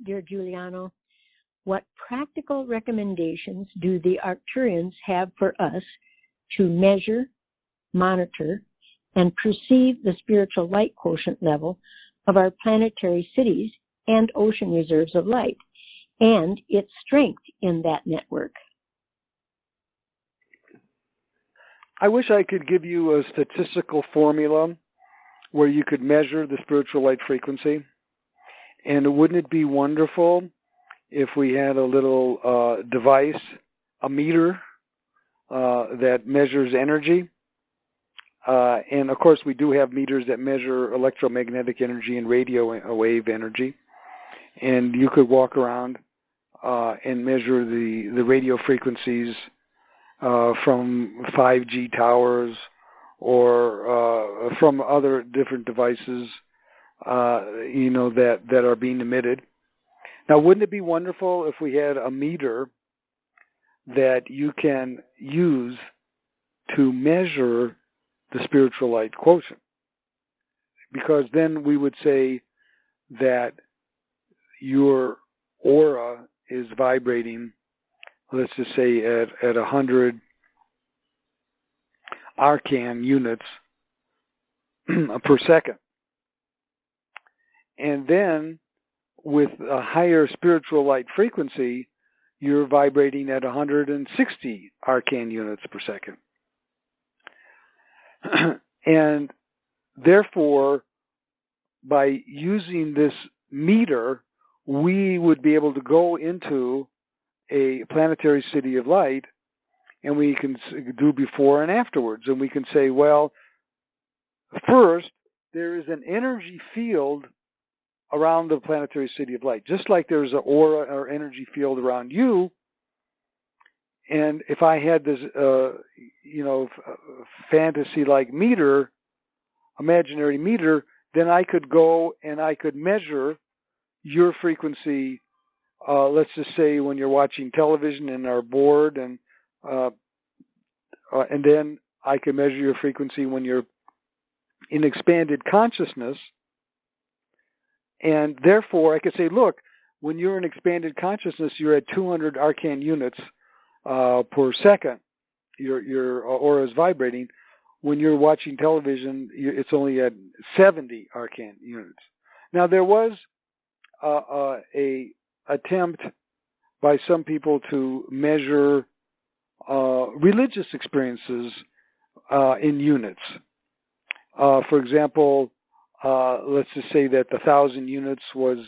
dear Juliano, what practical recommendations do the Arcturians have for us to measure, monitor, and perceive the spiritual light quotient level of our planetary cities and ocean reserves of light, and its strength in that network? I wish I could give you a statistical formula where you could measure the spiritual light frequency. And wouldn't it be wonderful if we had a little device, a meter, that measures energy? And of course, we do have meters that measure electromagnetic energy and radio wave energy. And you could walk around and measure the radio frequencies from 5G towers or from other different devices, that are being emitted. Now, wouldn't it be wonderful if we had a meter that you can use to measure the spiritual light quotient? Because then we would say that your aura is vibrating, let's just say at 100 arcane units per second. And then with a higher spiritual light frequency, you're vibrating at 160 arcane units per second. And therefore, by using this meter, we would be able to go into a planetary city of light, and we can do before and afterwards. And we can say, well, first, there is an energy field around the planetary city of light, just like there's an aura or energy field around you. And if I had this, fantasy-like meter, imaginary meter, then I could go and I could measure your frequency. Let's just say when you're watching television and are bored, and then I can measure your frequency when you're in expanded consciousness. And therefore, I could say, look, when you're in expanded consciousness, you're at 200 arcane units per second. Your aura is vibrating. When you're watching television, it's only at 70 arcane units. Now, there was a attempt by some people to measure religious experiences in units. For example, let's just say that the 1,000 units was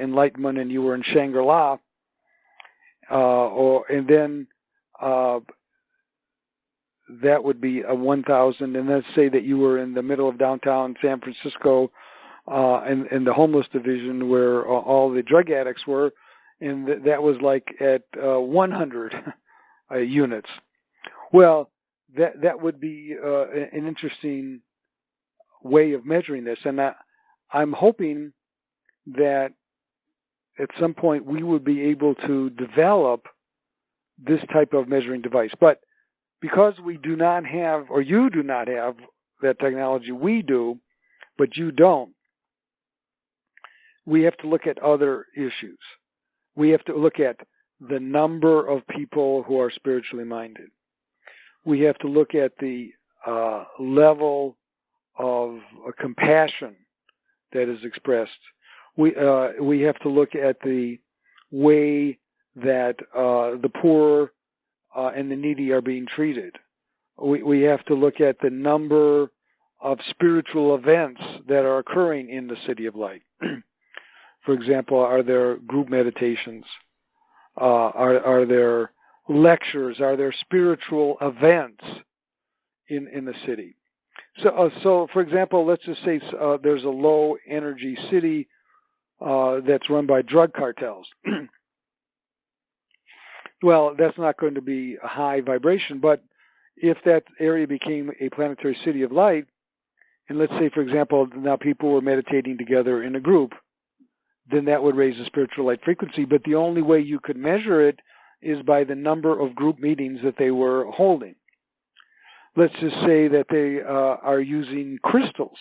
enlightenment, and you were in Shangri-La, and then that would be a 1,000. And let's say that you were in the middle of downtown San Francisco, in the homeless division where all the drug addicts were, and that was like at 100 units. Well, that would be an interesting way of measuring this, and I'm hoping that at some point we would be able to develop this type of measuring device. But because we do not have, or you do not have that technology, we do, but you don't, we have to look at other issues. We have to look at the number of people who are spiritually minded. We have to look at the level of compassion that is expressed. We have to look at the way that the poor and the needy are being treated. We have to look at the number of spiritual events that are occurring in the City of Light. For example, are there group meditations? Are there lectures? Are there spiritual events in the city? So for example, let's just say there's a low energy city that's run by drug cartels. Well, that's not going to be a high vibration, but if that area became a planetary city of light, and let's say, for example, now people were meditating together in a group, then that would raise the spiritual light frequency. But the only way you could measure it is by the number of group meetings that they were holding. Let's just say that they are using crystals.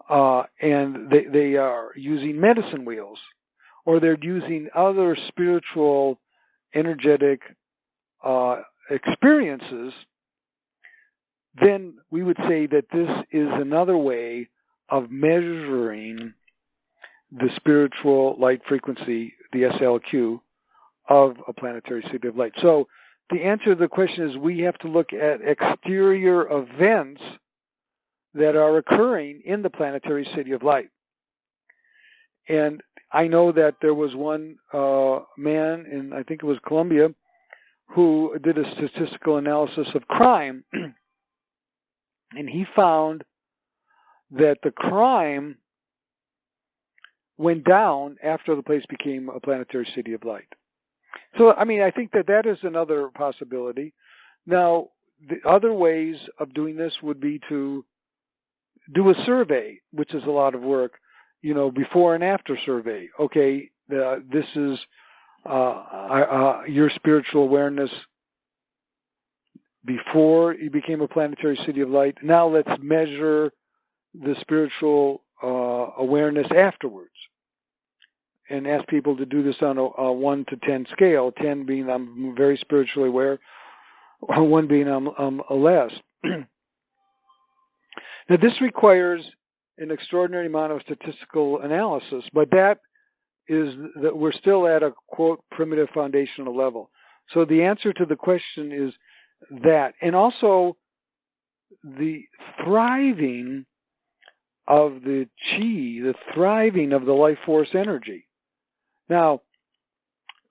and they are using medicine wheels, or they're using other spiritual, energetic experiences, then we would say that this is another way of measuring the spiritual light frequency, the SLQ, of a planetary city of light. So the answer to the question is we have to look at exterior events that are occurring in the planetary city of light. And I know that there was one man in, I think it was Colombia, who did a statistical analysis of crime, and he found that the crime went down after the place became a planetary city of light. So, I mean, I think that that is another possibility. Now, the other ways of doing this would be to do a survey, which is a lot of work, you know, before and after survey. Okay, this is your spiritual awareness before you became a planetary city of light. Now let's measure the spiritual awareness afterwards, and ask people to do this on a 1 to 10 scale, 10 being I'm very spiritually aware, 1 being I'm less. Now this requires an extraordinary amount of statistical analysis, but that is that we're still at a, quote, primitive foundational level. So the answer to the question is that. And also the thriving of the chi, the thriving of the life force energy. Now,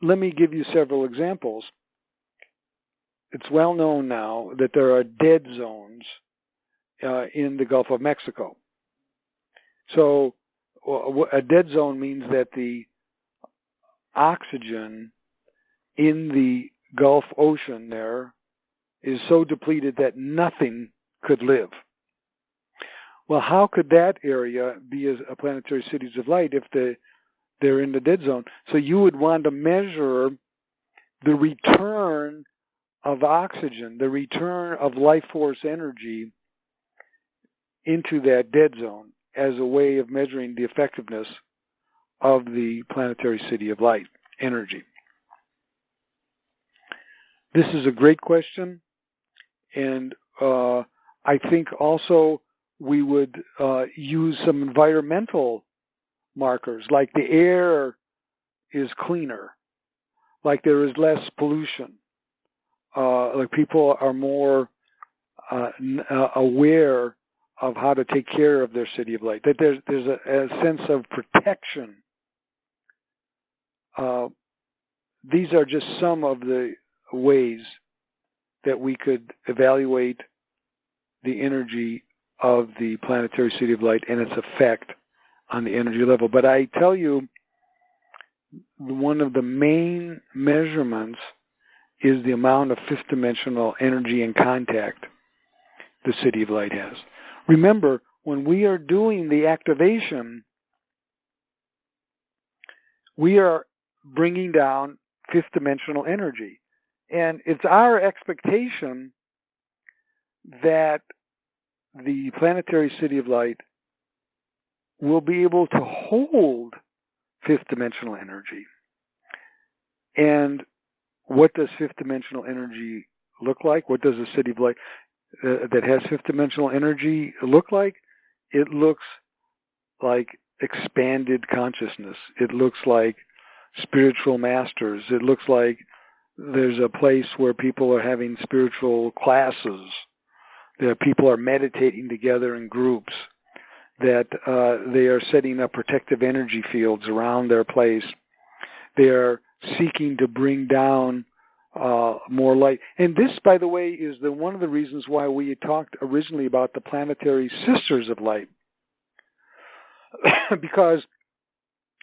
let me give you several examples. It's well known now that there are dead zones in the Gulf of Mexico. So a dead zone means that the oxygen in the Gulf Ocean there is so depleted that nothing could live. Well, how could that area be a planetary cities of light if they're in the dead zone? So you would want to measure the return of oxygen, the return of life force energy into that dead zone as a way of measuring the effectiveness of the planetary city of light energy. This is a great question, and I think also we would use some environmental markers, like the air is cleaner, like there is less pollution, like people are more aware of how to take care of their city of light, that there's a sense of protection. These are just some of the ways that we could evaluate the energy of the planetary city of light and its effect on the energy level. But I tell you, one of the main measurements is the amount of fifth dimensional energy and contact the city of light has. Remember, when we are doing the activation, we are bringing down fifth dimensional energy. And it's our expectation that the planetary city of light will be able to hold fifth dimensional energy. And what does fifth dimensional energy look like? What does a city of light that has fifth dimensional energy look like? It looks like expanded consciousness. It looks like spiritual masters. It looks like there's a place where people are having spiritual classes. That people are meditating together in groups. That they are setting up protective energy fields around their place. They are seeking to bring down more light. And this, by the way, is one of the reasons why we had talked originally about the planetary sisters of light. Because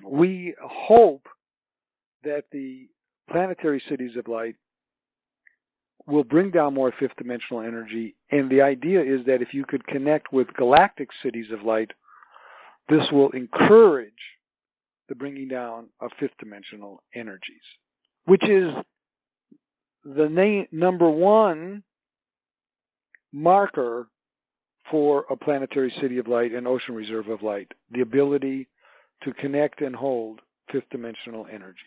we hope that the planetary cities of light will bring down more fifth dimensional energy. And the idea is that if you could connect with galactic cities of light, this will encourage the bringing down of fifth dimensional energies, which is the number one marker for a planetary city of light and ocean reserve of light, the ability to connect and hold fifth dimensional energy.